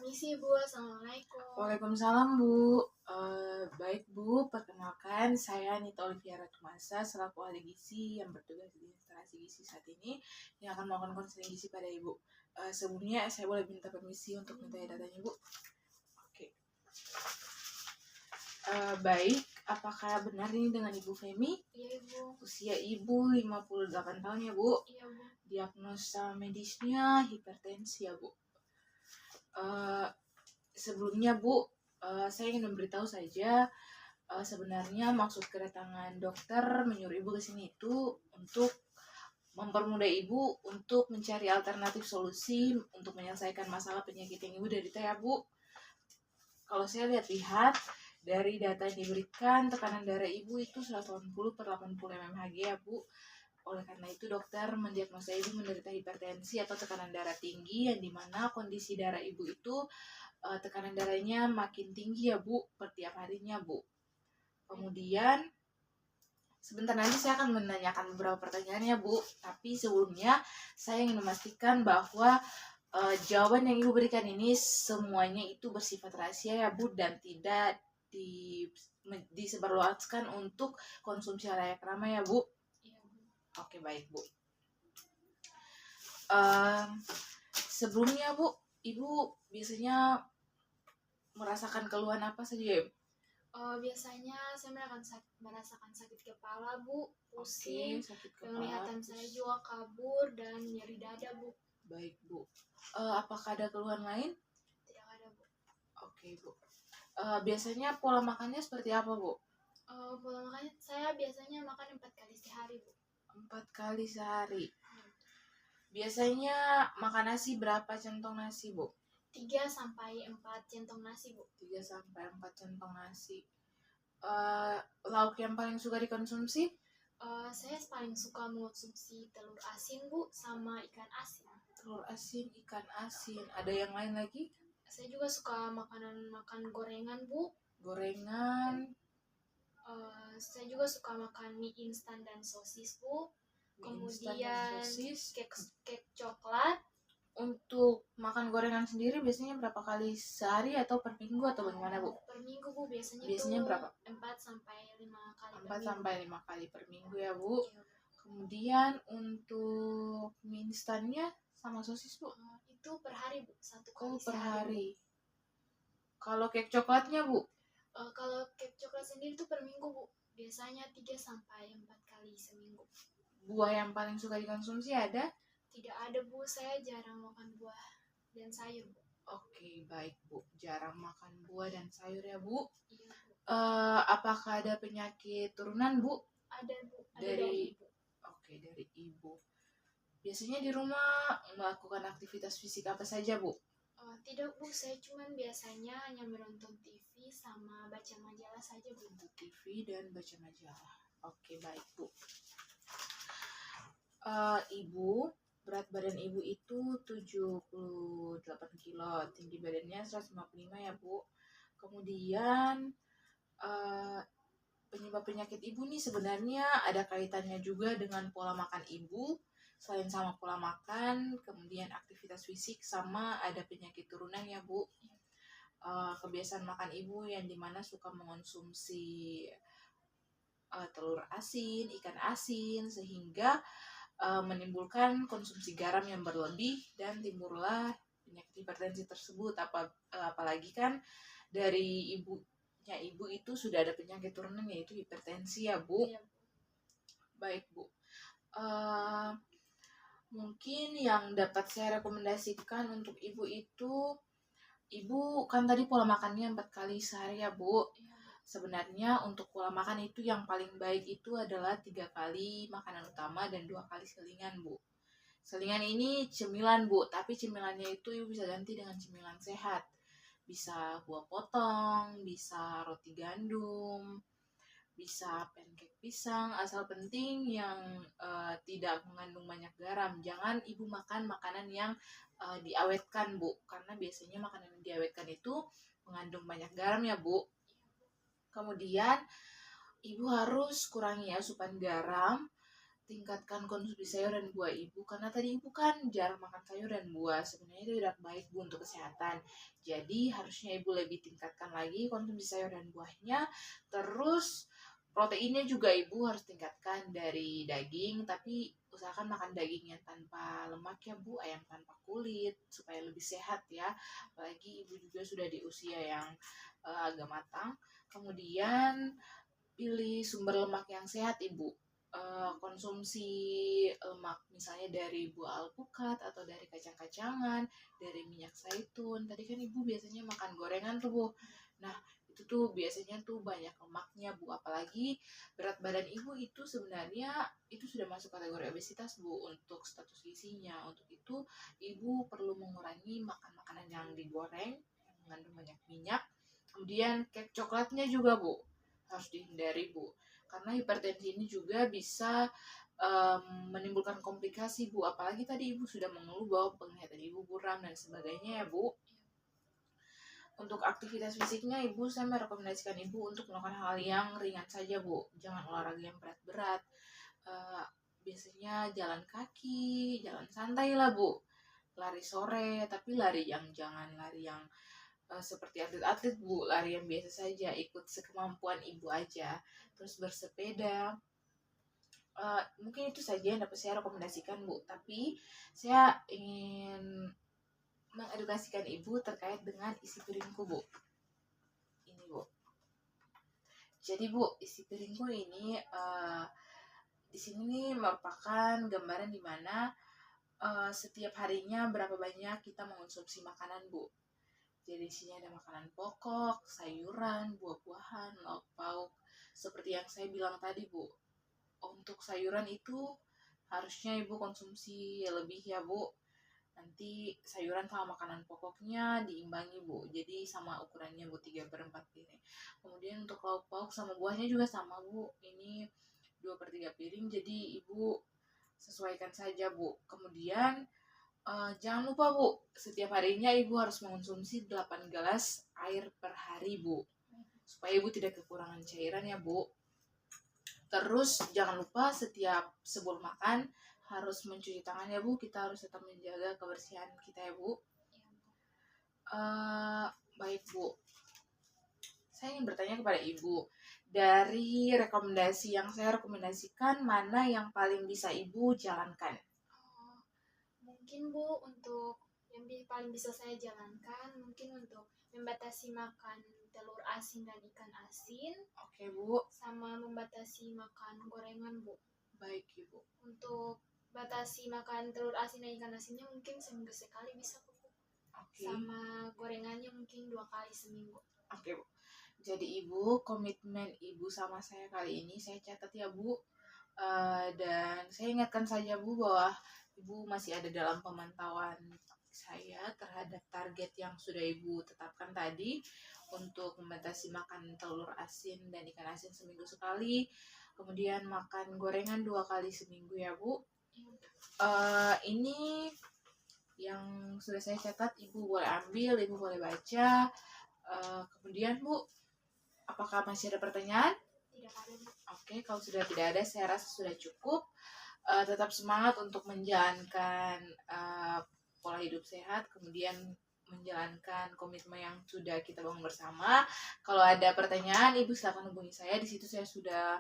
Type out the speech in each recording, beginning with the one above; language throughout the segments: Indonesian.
Permisi Bu, Assalamualaikum. Waalaikumsalam Bu. Baik Bu, perkenalkan saya Nita Olivia Ratumasa selaku ahli gizi yang bertugas di instalasi gizi saat ini yang akan melakukan konseling gizi pada Ibu. Sebelumnya saya boleh minta permisi untuk minta datanya Bu? Oke. Baik, apakah benar ini dengan Ibu Femi? Iya Ibu. Usia Ibu 58 tahun ya Bu? Iya Bu. Diagnosa medisnya hipertensi ya Bu? Sebelumnya Bu, saya ingin memberitahu saja sebenarnya maksud kedatangan dokter menyuruh Ibu ke sini itu untuk mempermudah Ibu untuk mencari alternatif solusi untuk menyelesaikan masalah penyakit yang Ibu derita ya Bu. Kalau saya lihat-lihat dari data yang diberikan, tekanan darah Ibu itu 180/80 mmHg ya Bu. Oleh karena itu dokter mendiagnosa Ibu menderita hipertensi atau tekanan darah tinggi, yang dimana kondisi darah Ibu itu tekanan darahnya makin tinggi ya Bu per tiap harinya Bu. Kemudian sebentar nanti saya akan menanyakan beberapa pertanyaan ya Bu, tapi sebelumnya saya ingin memastikan bahwa jawaban yang Ibu berikan ini semuanya itu bersifat rahasia ya Bu, dan tidak disebarluaskan untuk konsumsi halayak ramai ya Bu. Iya Bu. Oke baik Bu. Sebelumnya Bu, Ibu biasanya merasakan keluhan apa saja ya? Biasanya saya merasakan sakit kepala Bu, pusing, sakit kepala, penglihatan saya juga kabur dan nyeri dada Bu. Baik Bu. Apakah ada keluhan lain? Tidak ada Bu. Oke Bu. Biasanya pola makannya seperti apa Bu? Pola makannya saya biasanya makan 4 kali sehari Bu. 4 kali sehari. Biasanya makan nasi berapa centong nasi Bu? 3-4 centong nasi Bu. 3-4 centong nasi. Lauk yang paling suka dikonsumsi? Saya paling suka mengonsumsi telur asin Bu, sama ikan asin. Telur asin, ikan asin. Ada yang lain lagi? Saya juga suka makan gorengan Bu. Gorengan. Saya juga suka makan mie instan dan sosis Bu. Kemudian cake coklat. Untuk makan gorengan sendiri biasanya berapa kali sehari atau per minggu atau bagaimana Bu? Per minggu Bu, biasanya berapa? 4-5 kali. 4-5 kali per minggu ya Bu. Iya, Bu. Kemudian untuk mie instannya sama sosis Bu? Itu per hari Bu, 1 kali per sehari. hari. Kalau cake coklatnya Bu? Kalau cake coklat sendiri itu per minggu Bu, biasanya 3-4 kali seminggu. Buah yang paling suka dikonsumsi ada? Tidak ada Bu, saya jarang makan buah dan sayur Bu. Oke baik Bu, jarang makan buah dan sayur ya Bu. Iya Bu. Apakah ada penyakit turunan Bu? Ada Bu, dari Ibu. Oke, dari Ibu. Biasanya di rumah melakukan aktivitas fisik apa saja Bu? Tidak Bu, saya cuman biasanya hanya menonton TV sama baca majalah saja Bu. TV dan baca majalah. Oke baik Bu. Ibu, berat badan Ibu itu 78 kilo, tinggi badannya 155 ya Bu. Kemudian penyebab penyakit Ibu nih sebenarnya ada kaitannya juga dengan pola makan Ibu. Selain sama pola makan, kemudian aktivitas fisik, sama ada penyakit turunan ya Bu. Kebiasaan makan Ibu yang dimana suka mengonsumsi telur asin, ikan asin, sehingga menimbulkan konsumsi garam yang berlebih dan timbullah penyakit hipertensi tersebut. Apalagi kan dari ibunya Ibu itu sudah ada penyakit turunan yaitu hipertensi ya Bu. Iya. Baik Bu. Mungkin yang dapat saya rekomendasikan untuk Ibu itu, Ibu kan tadi pola makannya 4 kali sehari ya Bu. Sebenarnya untuk pola makan itu yang paling baik itu adalah 3 kali makanan utama dan 2 kali selingan Bu. Selingan ini cemilan Bu, tapi cemilannya itu Ibu bisa ganti dengan cemilan sehat. Bisa buah potong, bisa roti gandum, bisa pancake pisang, asal penting yang tidak mengandung banyak garam. Jangan Ibu makan makanan yang diawetkan Bu, karena biasanya makanan yang diawetkan itu mengandung banyak garam ya Bu. Kemudian Ibu harus kurangi asupan garam tingkatkan konsumsi sayur dan buah ibu, karena tadi ibu kan jarang makan sayur dan buah, sebenarnya itu tidak baik bu untuk kesehatan. Jadi harusnya ibu lebih tingkatkan lagi konsumsi sayur dan buahnya. Terus proteinnya juga ibu harus tingkatkan dari daging, tapi usahakan makan daging yang tanpa lemak ya bu, ayam tanpa kulit, supaya lebih sehat ya. Apalagi ibu juga sudah di usia yang agak matang. Kemudian pilih sumber lemak yang sehat ibu. Konsumsi lemak misalnya dari buah alpukat atau dari kacang-kacangan, dari minyak zaitun. Tadi kan ibu biasanya makan gorengan tuh bu. Nah itu tuh biasanya tuh banyak lemaknya bu. Apalagi berat badan ibu itu sebenarnya itu sudah masuk kategori obesitas bu untuk status gizinya. Untuk itu ibu perlu mengurangi makan makanan yang digoreng yang mengandung banyak minyak. Kemudian cake coklatnya juga bu harus dihindari bu, karena hipertensi ini juga bisa menimbulkan komplikasi bu. Apalagi tadi ibu sudah mengeluh bahwa penglihatan ibu buram dan sebagainya ya bu. Untuk aktivitas fisiknya ibu, saya merekomendasikan ibu untuk melakukan hal yang ringan saja bu, jangan olahraga yang berat-berat. Biasanya jalan kaki, jalan santai lah bu, lari sore, tapi lari yang jangan lari yang seperti atlet-atlet bu, lari yang biasa saja, ikut sekemampuan ibu aja. Terus bersepeda, mungkin itu saja yang dapat saya rekomendasikan bu. Tapi saya ingin mengedukasikan ibu terkait dengan isi piringku bu. Ini bu, jadi bu, isi piringku ini di sini merupakan gambaran dimana setiap harinya berapa banyak kita mengonsumsi makanan bu. Jadi di sini ada makanan pokok, sayuran, buah-buahan, lauk pauk. Seperti yang saya bilang tadi bu, untuk sayuran itu harusnya ibu konsumsi lebih ya bu. Nanti sayuran sama makanan pokoknya diimbangi bu, jadi sama ukurannya bu, 3/4 piring. Kemudian untuk lauk pauk sama buahnya juga sama bu, ini 2/3 piring, jadi ibu sesuaikan saja bu. Kemudian jangan lupa bu, setiap harinya ibu harus mengonsumsi 8 gelas air per hari bu, supaya ibu tidak kekurangan cairan ya bu. Terus jangan lupa setiap sebelum makan harus mencuci tangan ya bu, kita harus tetap menjaga kebersihan kita ya bu. Baik bu, saya ingin bertanya kepada ibu, dari rekomendasi yang saya rekomendasikan, mana yang paling bisa ibu jalankan? Mungkin bu, untuk yang paling bisa saya jalankan mungkin untuk membatasi makan telur asin dan ikan asin. Oke bu. Sama membatasi makan gorengan bu. Baik ibu. Untuk batasi makan telur asin dan ikan asinnya mungkin seminggu sekali bisa bu. Oke. Sama gorengannya mungkin 2 kali seminggu. Oke bu. Jadi ibu, komitmen ibu sama saya kali ini saya catat ya bu. Dan saya ingatkan saja bu bahwa ibu masih ada dalam pemantauan saya terhadap target yang sudah ibu tetapkan tadi, untuk membatasi makan telur asin dan ikan asin seminggu sekali, kemudian makan gorengan 2 kali seminggu ya bu. Ini yang sudah saya catat, ibu boleh ambil, ibu boleh baca. Kemudian bu, apakah masih ada pertanyaan? Tidak ada bu. Oke, kalau sudah tidak ada, saya rasa sudah cukup. Tetap semangat untuk menjalankan pola hidup sehat, kemudian menjalankan komitmen yang sudah kita bangun bersama. Kalau ada pertanyaan, ibu silakan hubungi saya. Di situ saya sudah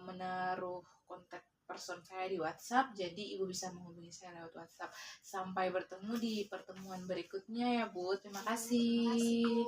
menaruh kontak person saya di WhatsApp, jadi ibu bisa menghubungi saya lewat WhatsApp. Sampai bertemu di pertemuan berikutnya ya bu. Terima kasih.